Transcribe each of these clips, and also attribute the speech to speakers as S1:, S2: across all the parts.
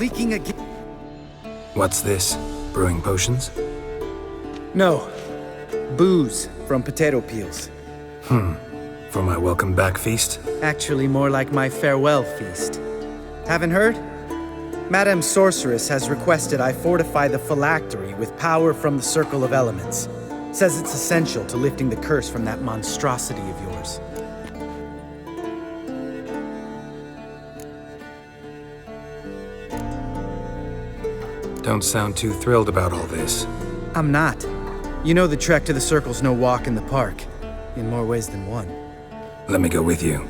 S1: Leaking again.
S2: What's this? Brewing potions?
S1: No. Booze from potato peels.
S2: For my welcome back feast?
S1: Actually, more like my farewell feast. Haven't heard? Madame Sorceress has requested I fortify the phylactery with power from the Circle of Elements. Says it's essential to lifting the curse from that monstrosity of yours.
S2: Don't sound too thrilled about all this.
S1: I'm not. You know the trek to the Circle's no walk in the park. In more ways than one.
S2: Let me go with you.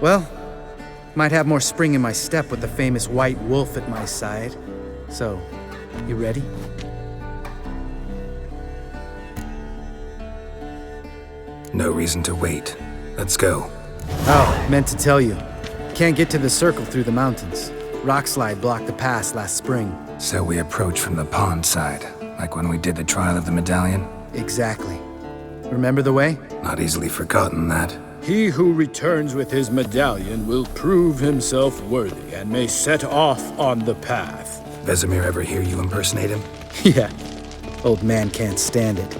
S1: Well, might have more spring in my step with the famous white wolf at my side. So, you ready?
S2: No reason to wait. Let's go.
S1: Oh, meant to tell you. Can't get to the Circle through the mountains. Rockslide blocked the pass last spring.
S2: So we approach from the pond side, like when we did the trial of the medallion?
S1: Exactly. Remember the way?
S2: Not easily forgotten, that.
S3: He who returns with his medallion will prove himself worthy and may set off on the path.
S2: Vesemir ever hear you impersonate him?
S1: Yeah. Old man can't stand it.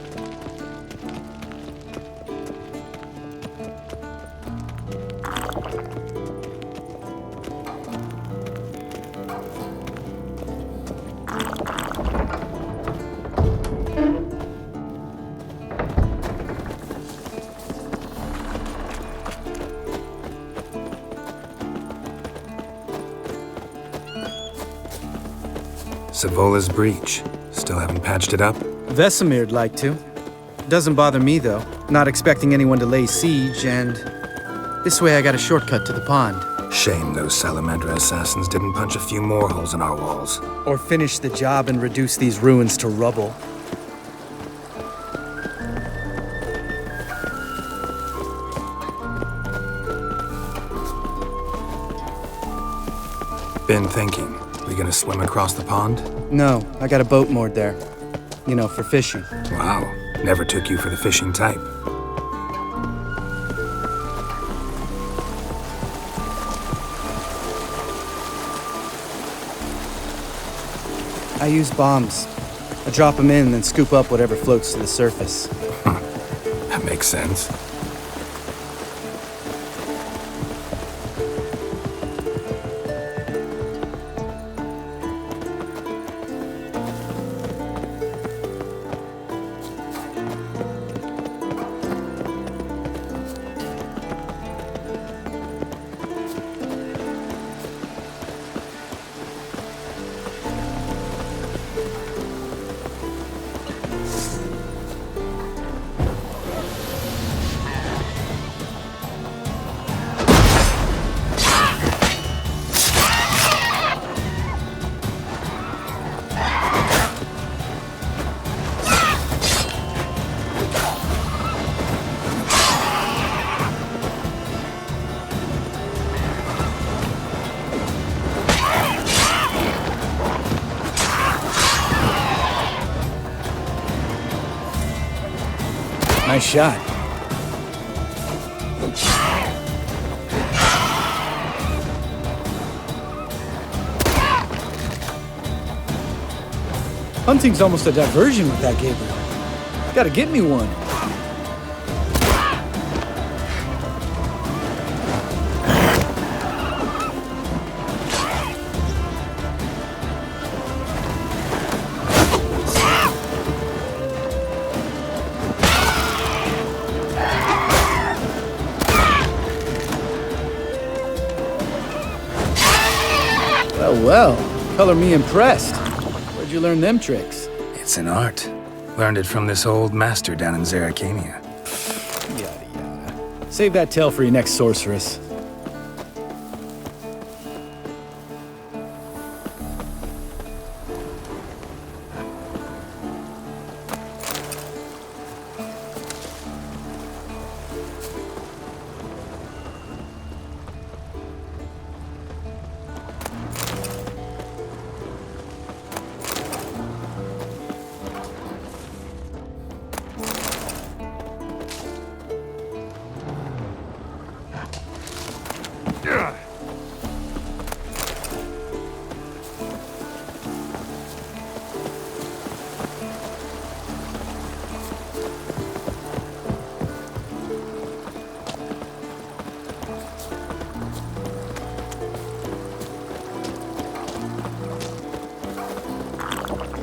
S2: Savola's breach. Still haven't patched it up?
S1: Vesemir'd like to. Doesn't bother me, though. Not expecting anyone to lay siege, and... this way I got a shortcut to the pond.
S2: Shame those Salamandra assassins didn't punch a few more holes in our walls.
S1: Or finish the job and reduce these ruins to rubble.
S2: Been thinking. We gonna swim across the pond?
S1: No, I got a boat moored there. You know, for fishing.
S2: Wow. Never took you for the fishing type.
S1: I use bombs. I drop them in and then scoop up whatever floats to the surface.
S2: That makes sense.
S1: Nice shot. Hunting's almost a diversion with that Gabriel. Gotta get me one. Well, color me impressed. Where'd you learn them tricks?
S2: It's an art. Learned it from this old master down in Zeracania.
S1: Yada yada. Save that tale for your next sorceress.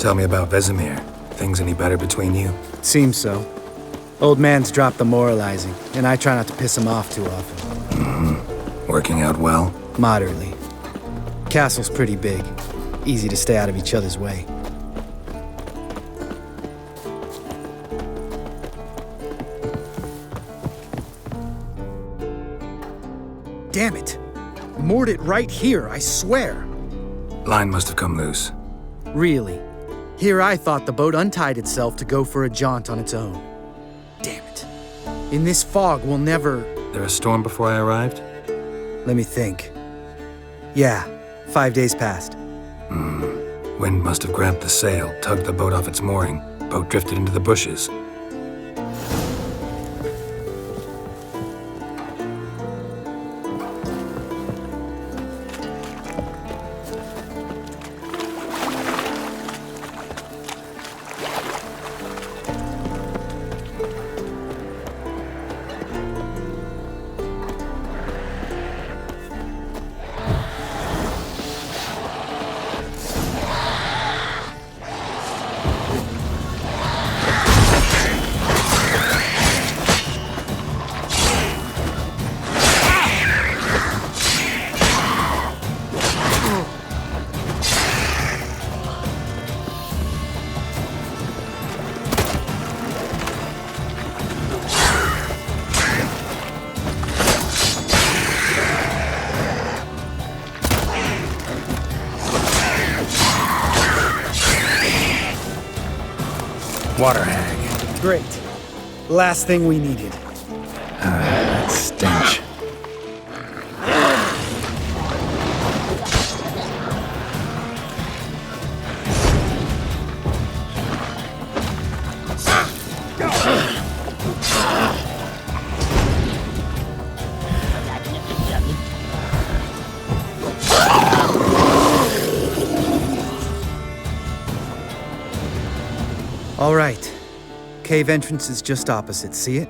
S2: Tell me about Vesemir. Things any better between you?
S1: Seems so. Old man's dropped the moralizing, and I try not to piss him off too often.
S2: Working out well?
S1: Moderately. Castle's pretty big. Easy to stay out of each other's way. Damn it! Moored it right here, I swear!
S2: Line must have come loose.
S1: Really? Here I thought the boat untied itself to go for a jaunt on its own. Damn it. In this fog, we'll never...
S2: There a storm before I arrived?
S1: Let me think. Yeah, 5 days passed.
S2: Wind must have grabbed the sail, tugged the boat off its mooring. Boat drifted into the bushes. Water hag.
S1: Great. Last thing we needed.
S2: That stench.
S1: All right. Cave entrance is just opposite, see it?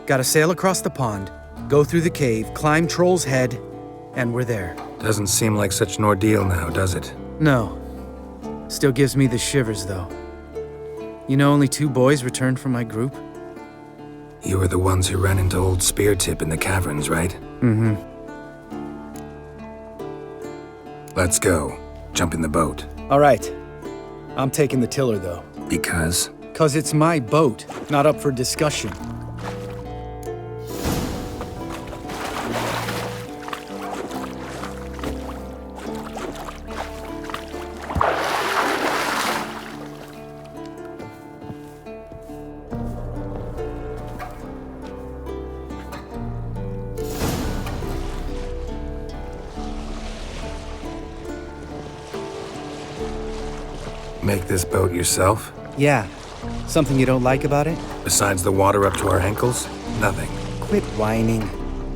S1: Gotta sail across the pond, go through the cave, climb Troll's Head, and we're there.
S2: Doesn't seem like such an ordeal now, does it?
S1: No. Still gives me the shivers, though. You know only 2 boys returned from my group?
S2: You were the ones who ran into old Speartip in the caverns, right?
S1: Mm-hmm.
S2: Let's go. Jump in the boat.
S1: All right. I'm taking the tiller, though.
S2: Because?
S1: 'Cause it's my boat, not up for discussion.
S2: Make this boat yourself?
S1: Yeah. Something you don't like about it?
S2: Besides the water up to our ankles? Nothing.
S1: Quit whining.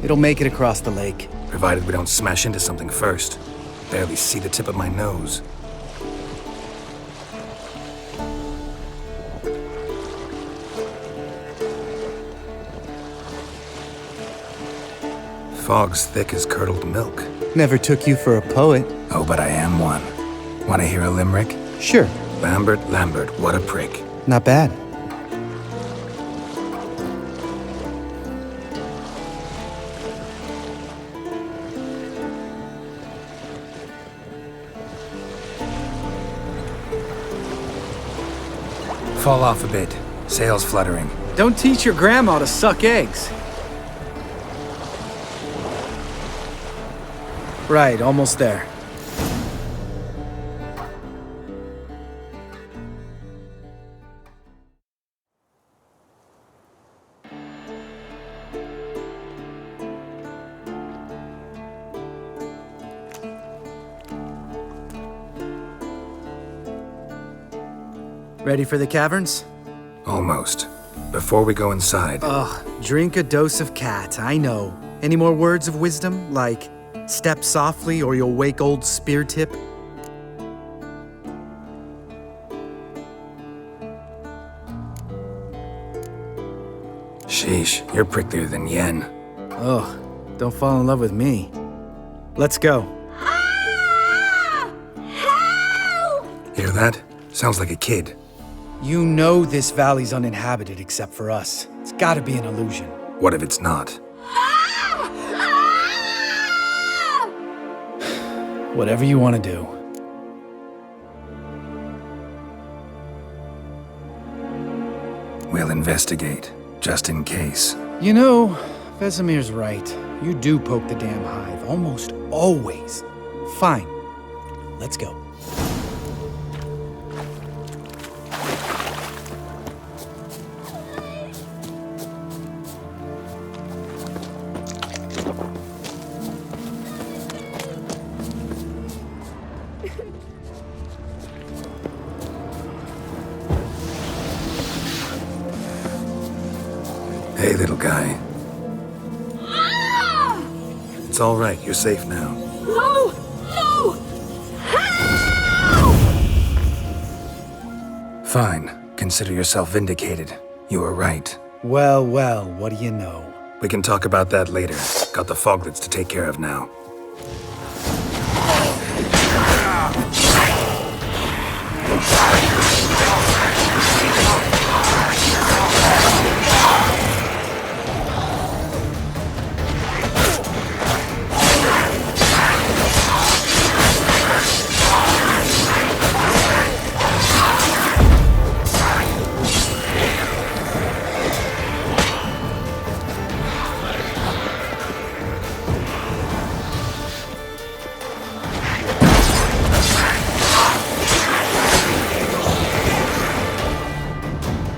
S1: It'll make it across the lake.
S2: Provided we don't smash into something first. Barely see the tip of my nose. Fog's thick as curdled milk.
S1: Never took you for a poet.
S2: Oh, but I am one. Want to hear a limerick?
S1: Sure.
S2: Lambert, what a prick.
S1: Not bad.
S2: Fall off a bit. Sails fluttering.
S1: Don't teach your grandma to suck eggs. Right, almost there. Ready for the caverns?
S2: Almost. Before we go inside,
S1: Ugh, drink a dose of cat, I know. Any more words of wisdom, like step softly or you'll wake old Speartip?
S2: sheesh, you're pricklier than Yen.
S1: Ugh, don't fall in love with me. Let's go.
S2: Hear that? Sounds like a kid.
S1: You know this valley's uninhabited except for us. It's gotta be an illusion.
S2: What if it's not?
S1: Whatever you want to do.
S2: We'll investigate, just in case.
S1: You know, Vesemir's right. You do poke the damn hive, almost always. Fine. Let's go.
S2: Hey, little guy. It's all right. You're safe now.
S4: No! No!
S2: Fine. Consider yourself vindicated. You were right.
S1: Well, well, what do you know?
S2: We can talk about that later. Got the foglets to take care of now.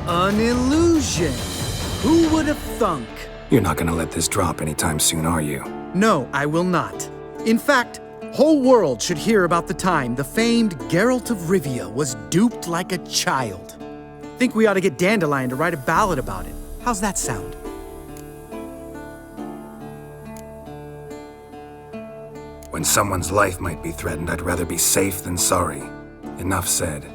S1: An illusion! Who would have thunk?
S2: You're not gonna let this drop anytime soon, are you?
S1: No, I will not. In fact, whole world should hear about the time the famed Geralt of Rivia was duped like a child. Think we ought to get Dandelion to write a ballad about it. How's that sound?
S2: When someone's life might be threatened, I'd rather be safe than sorry. Enough said.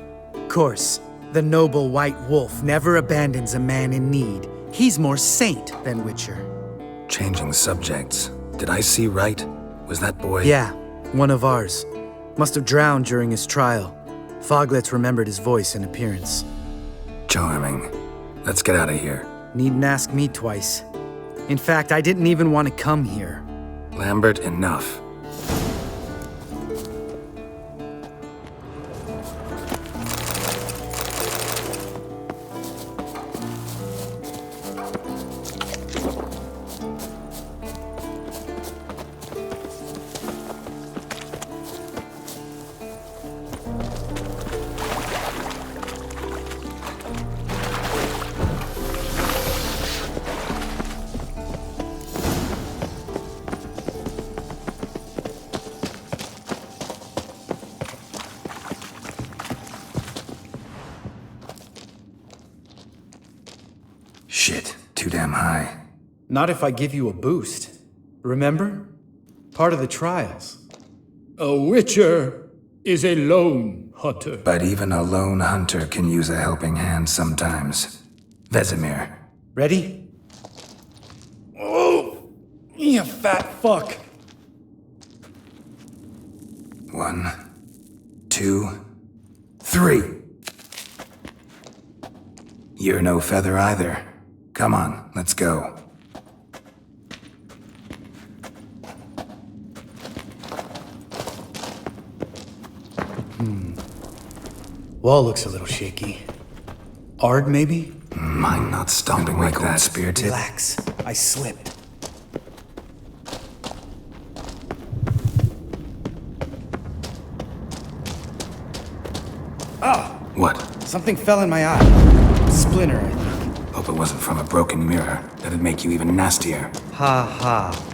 S1: Course, the noble white wolf never abandons a man in need. He's more saint than Witcher.
S2: Changing subjects. Did I see right? Was that boy?
S1: Yeah, one of ours. Must have drowned during his trial. Foglets remembered his voice and appearance.
S2: Charming. Let's get out of here.
S1: Needn't ask me twice. In fact, I didn't even want to come here.
S2: Lambert, enough. Shit, too damn high.
S1: Not if I give you a boost. Remember? Part of the trials.
S3: A witcher is a lone hunter.
S2: But even a lone hunter can use a helping hand sometimes. Vesemir.
S1: Ready? Oh! You fat fuck!
S2: 1, 2, 3. You're no feather either. Come on, let's go.
S1: Wall looks a little shaky. Ard, maybe?
S2: Mind not stomping like that, spear tip.
S1: Relax. I slipped. Ah!
S2: What?
S1: Something fell in my eye. Splinter, I think.
S2: Hope it wasn't from a broken mirror. That'd make you even nastier.
S1: Ha ha.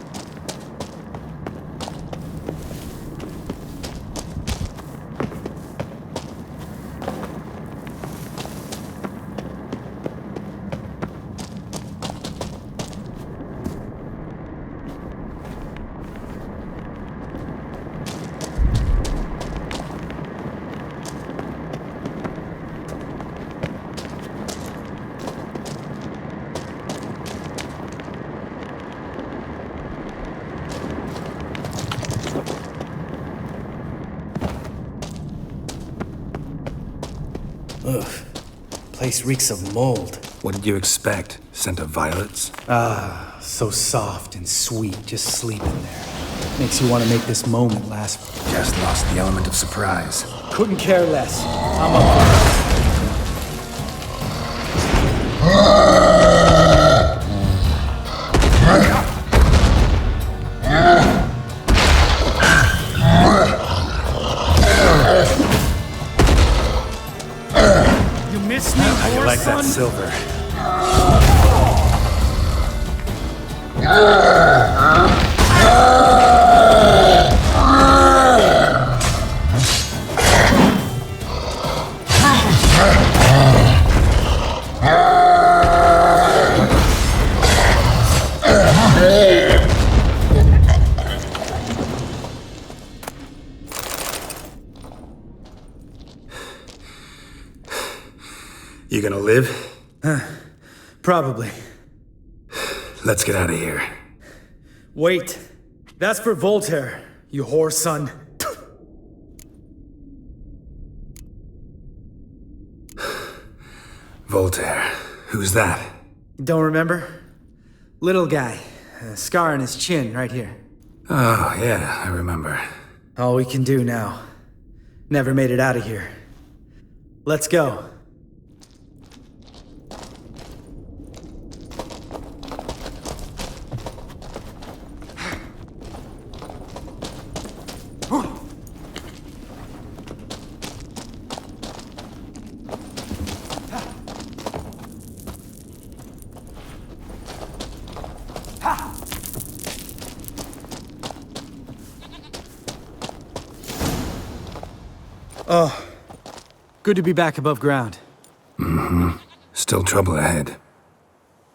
S1: place reeks of mold.
S2: What did you expect? Scent of violets?
S1: So soft and sweet, just sleeping there. Makes you want to make this moment last.
S2: Just lost the element of surprise.
S1: Couldn't care less. I'm up for it. You missed me,
S2: How you like that
S1: son?
S2: silver? You gonna live?
S1: Probably.
S2: Let's get out of here.
S1: Wait. That's for Voltaire, you whore son.
S2: Voltaire. Who's that?
S1: Don't remember? Little guy. A scar on his chin, right here.
S2: Oh, yeah, I remember.
S1: All we can do now. Never made it out of here. Let's go. Oh, good to be back above ground.
S2: Still trouble ahead.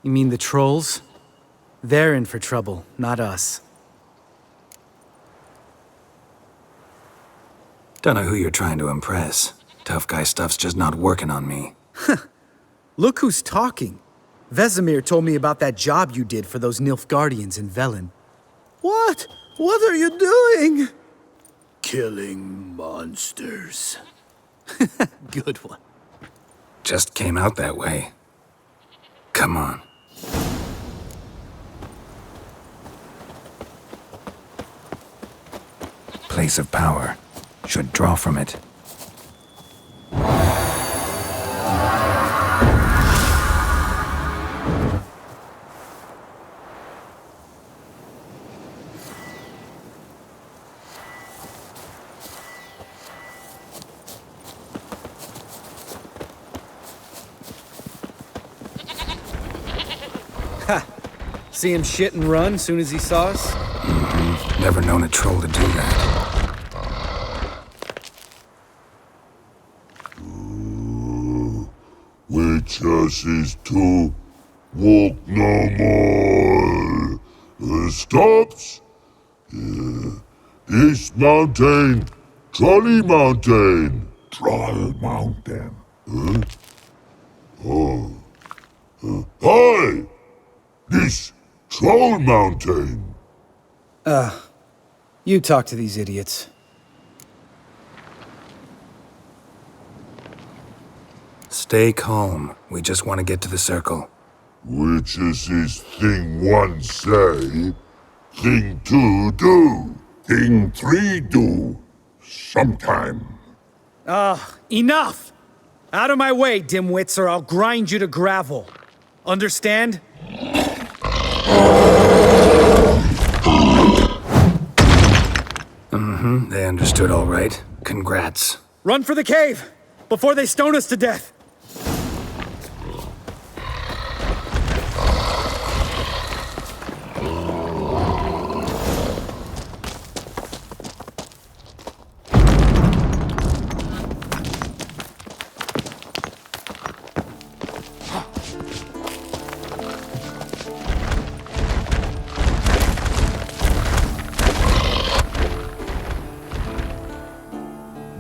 S1: You mean the trolls? They're in for trouble, not us.
S2: Don't know who you're trying to impress. Tough guy stuff's just not working on me.
S1: Look who's talking. Vesemir told me about that job you did for those Nilfgaardians in Velen. What? What are you doing?
S3: Killing monsters.
S1: Good one.
S2: Just came out that way. Come on. Place of power. Should draw from it.
S1: See him shit and run soon as he saw us?
S2: Never known a troll to do that.
S5: Witches is to walk no more. Stops. This mountain, Trolley Mountain. Troll Mountain. Hi! This Troll Mountain.
S1: You talk to these idiots.
S2: Stay calm. We just want to get to the circle.
S5: Witches is thing one say, thing two do, thing three do, sometime.
S1: Enough! Out of my way, dimwits, or I'll grind you to gravel. Understand?
S2: They understood all right. Congrats.
S1: Run for the cave! Before they stone us to death!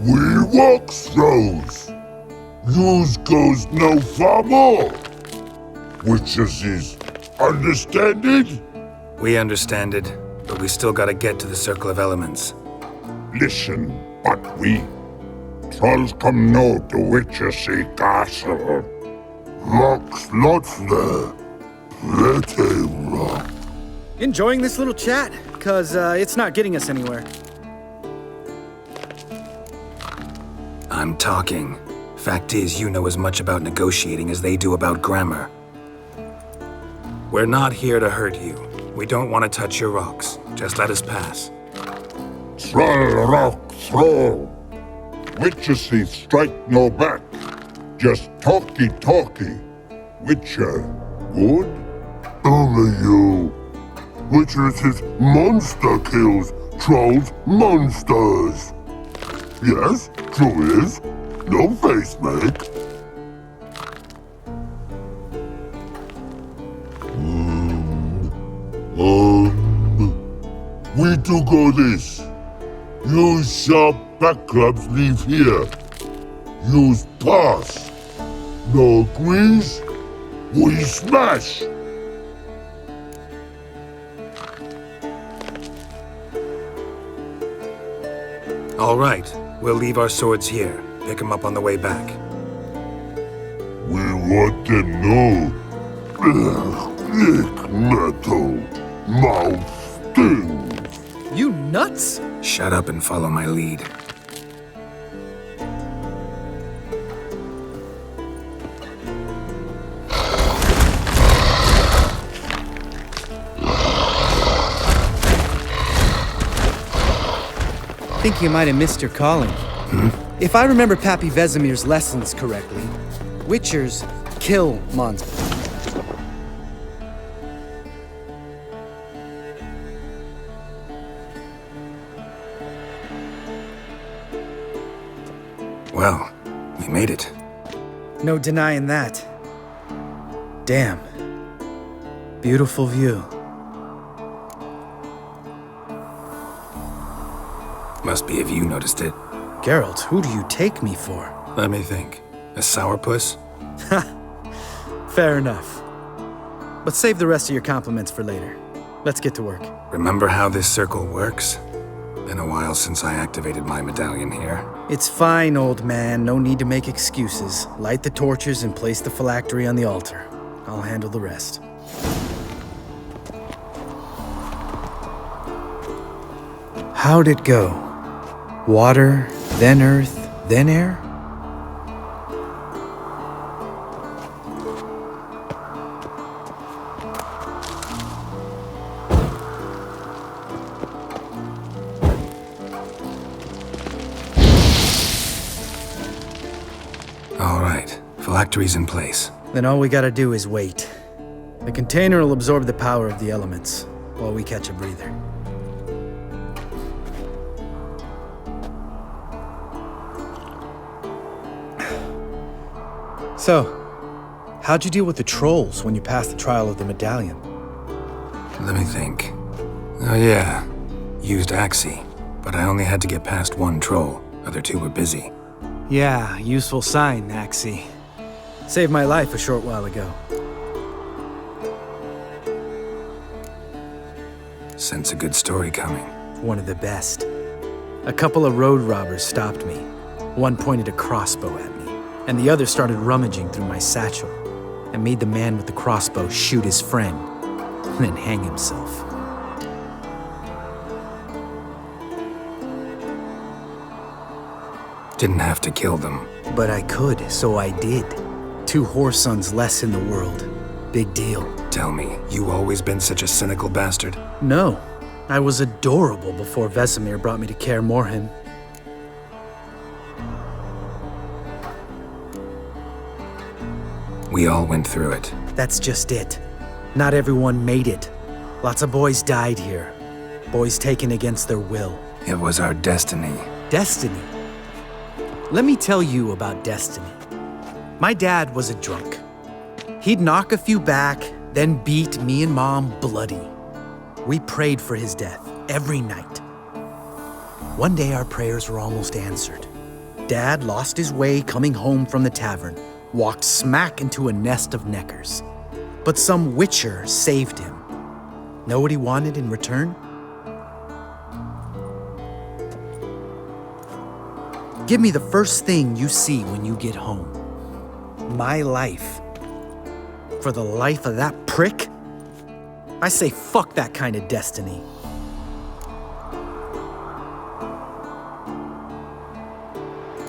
S5: We walk throws. News goes no far more. Witches is understand it?
S2: We understand it, but we still gotta get to the Circle of Elements.
S5: Listen, but we trolls come no to Witches castle. Rocks lots there. Pretty rock.
S1: Enjoying this little chat? Cause it's not getting us anywhere.
S2: I'm talking. Fact is, you know as much about negotiating as they do about grammar. We're not here to hurt you. We don't want to touch your rocks. Just let us pass.
S5: Troll rock throw. Witchesy strike no back. Just talky. Witcher, good? Only you. Witcher is monster kills. Trolls monsters. Yes, true is. No face make. We do go this. Use sharp back clubs leave here. Use pass. No agrees? We smash.
S2: All right, we'll leave our swords here. Pick them up on the way back.
S5: We want them know. Thick metal. Mouth stings.
S1: You nuts?
S2: Shut up and follow my lead.
S1: I think you might have missed your calling. If I remember Pappy Vesemir's lessons correctly, Witchers kill monsters.
S2: Well, we made it.
S1: No denying that. Damn. Beautiful view.
S2: Must be if you noticed it.
S1: Geralt, who do you take me for?
S2: Let me think. A sourpuss?
S1: Fair enough. But save the rest of your compliments for later. Let's get to work.
S2: Remember how this circle works? Been a while since I activated my medallion here.
S1: It's fine, old man. No need to make excuses. Light the torches and place the phylactery on the altar. I'll handle the rest. How'd it go? Water, then earth, then air?
S2: All right, phylactery's in place.
S1: Then all we gotta do is wait. The container will absorb the power of the elements, while we catch a breather. So, how'd you deal with the trolls when you passed the trial of the medallion?
S2: Let me think. Oh yeah, used Axie, but I only had to get past one troll. Other two were busy.
S1: Yeah, useful sign, Axie. Saved my life a short while ago.
S2: Sense a good story coming.
S1: One of the best. A couple of road robbers stopped me. One pointed a crossbow at me, and the other started rummaging through my satchel, and made the man with the crossbow shoot his friend, and then hang himself.
S2: Didn't have to kill them.
S1: But I could, so I did. 2 whoresons less in the world. Big deal.
S2: Tell me, you always been such a cynical bastard?
S1: No, I was adorable before Vesemir brought me to Kaer Morhen.
S2: We all went through it.
S1: That's just it. Not everyone made it. Lots of boys died here. Boys taken against their will.
S2: It was our destiny.
S1: Destiny. Let me tell you about destiny. My dad was a drunk. He'd knock a few back, then beat me and Mom bloody. We prayed for his death every night. One day our prayers were almost answered. Dad lost his way coming home from the tavern, walked smack into a nest of neckers. But some witcher saved him. Know what he wanted in return? Give me the first thing you see when you get home. My life. for the life of that prick? I say fuck that kind of destiny.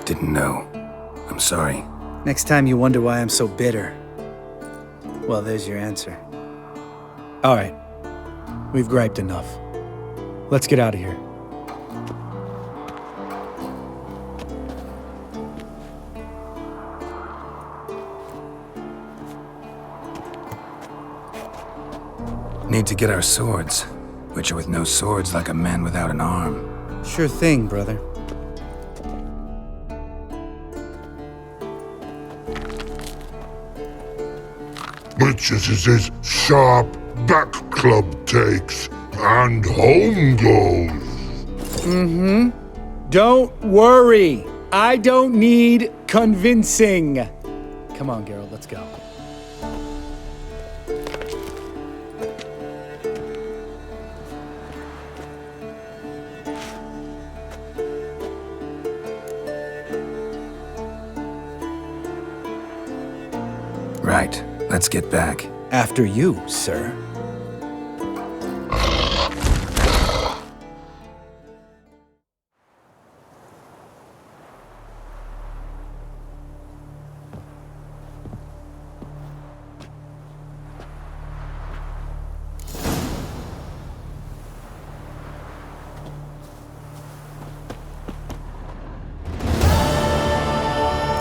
S2: Didn't know. I'm sorry.
S1: Next time you wonder why I'm so bitter, well, there's your answer. All right. We've griped enough. Let's get out of here.
S2: Need to get our swords. Witcher with no swords like a man without an arm.
S1: Sure thing, brother.
S5: Witches is his sharp back club takes, and home goes.
S1: Don't worry. I don't need convincing. Come on, Geralt, let's go.
S2: Right. Let's get back.
S1: After you, sir.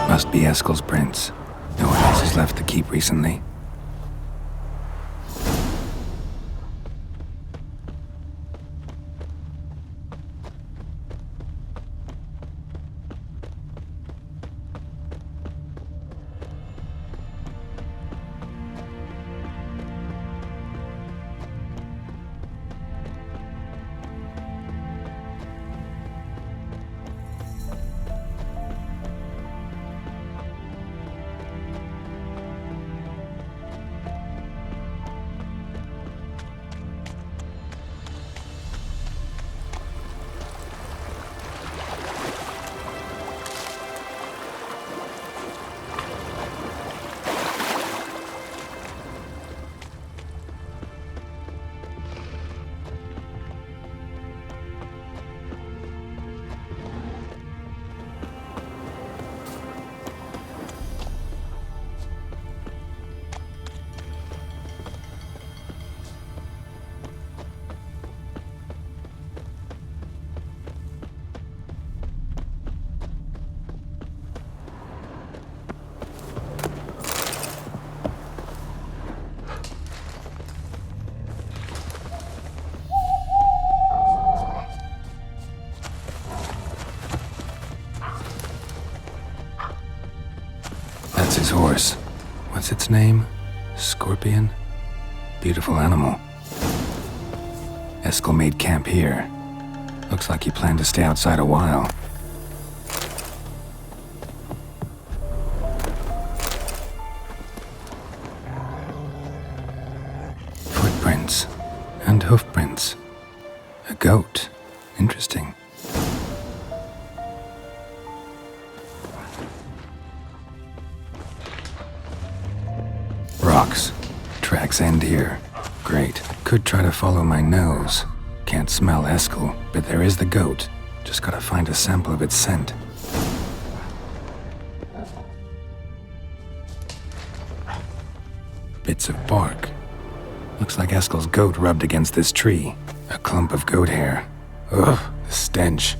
S2: Must be Eskel's prints. No one else has left the keep recently. That's his horse. What's its name? Scorpion? Beautiful animal. Eskel made camp here. Looks like he planned to stay outside a while. Footprints. And hoofprints. A goat. Interesting. Rocks. Tracks end here. Great. Could try to follow my nose. Can't smell Eskel, but there is the goat. Just gotta find a sample of its scent. Bits of bark. Looks like Eskel's goat rubbed against this tree. A clump of goat hair. Ugh, the stench.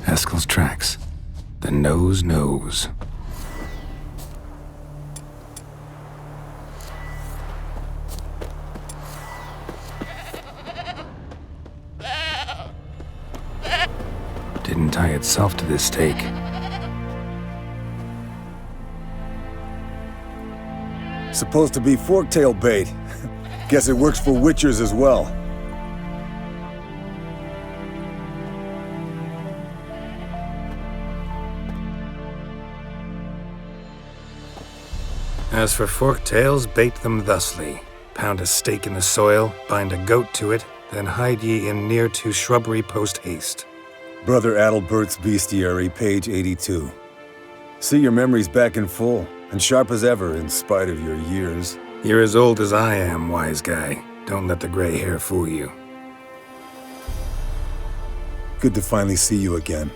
S2: Eskel's tracks. The nose knows. Didn't tie itself to this stake.
S6: Supposed to be forktail bait. Guess it works for witchers as well.
S2: As for fork-tails, bait them thusly. Pound a stake in the soil, bind a goat to it, then hide ye in near to shrubbery post-haste.
S6: Brother Adalbert's Bestiary, page 82. See your memories back in full, and sharp as ever in spite of your years.
S2: You're as old as I am, wise guy. Don't let the gray hair fool you.
S6: Good to finally see you again.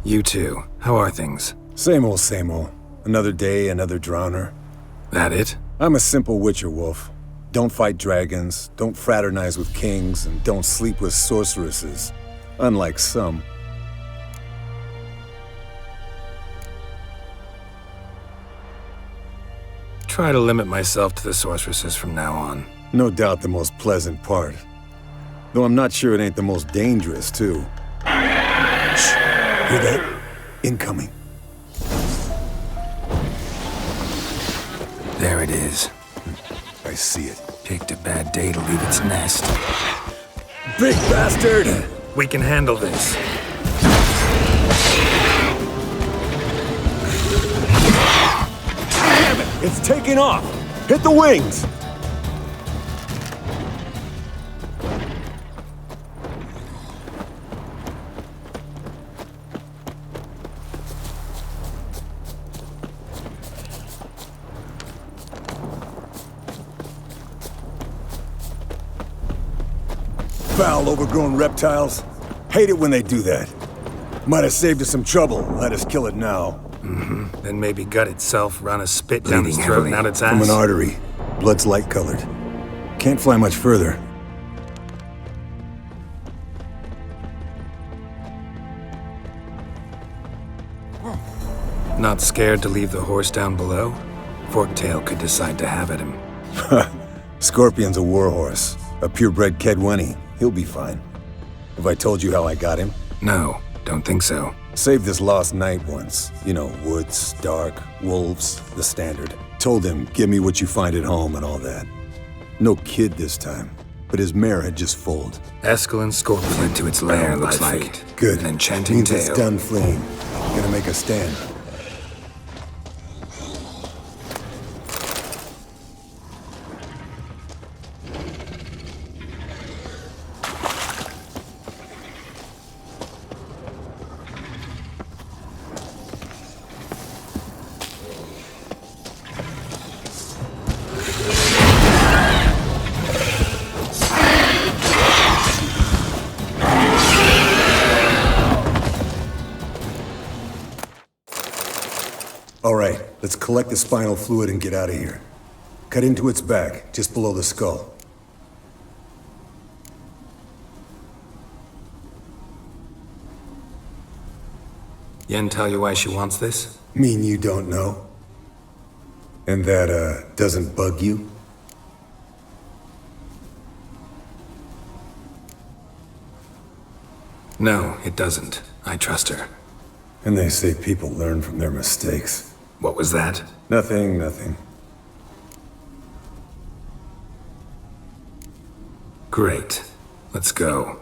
S2: You too. How are things?
S6: Same old, same old. Another day, another drowner.
S2: That it?
S6: I'm a simple witcher wolf. Don't fight dragons, don't fraternize with kings, and don't sleep with sorceresses. Unlike some.
S2: Try to limit myself to the sorceresses from now on.
S6: No doubt the most pleasant part. Though I'm not sure it ain't the most dangerous, too. Shh! Hear that? Incoming.
S2: There it is.
S6: I see it.
S2: Picked a bad day to leave its nest.
S6: Big bastard!
S2: We can handle this.
S6: Damn it! It's taking off! Hit the wings! Foul, overgrown reptiles. Hate it when they do that. Might have saved us some trouble. Let us kill it now.
S2: Then maybe gut itself, run a spit down its throat and out its ass.
S6: From an artery. Blood's light-colored. Can't fly much further.
S2: Not scared to leave the horse down below? Forktail could decide to have at him.
S6: Scorpion's a warhorse. A purebred Kedwenny. He'll be fine. Have I told you how I got him?
S2: No, don't think so.
S6: Saved this lost knight once. You know, woods, dark, wolves, the standard. Told him, give me what you find at home and all that. No kid this time, but his mare had just foaled.
S2: Escalin Scorpion fled to its lair, looks like.
S6: Good.
S2: An enchanting
S6: Means
S2: tale.
S6: it's done fleeing. Gonna make a stand. All right, let's collect the spinal fluid and get out of here. Cut into its back, just below the skull.
S2: Yen tell you why she wants this?
S6: Mean you don't know? And that, doesn't bug you?
S2: No, it doesn't. I trust her.
S6: And they say people learn from their mistakes.
S2: What was that?
S6: Nothing, nothing.
S2: Great. Let's go.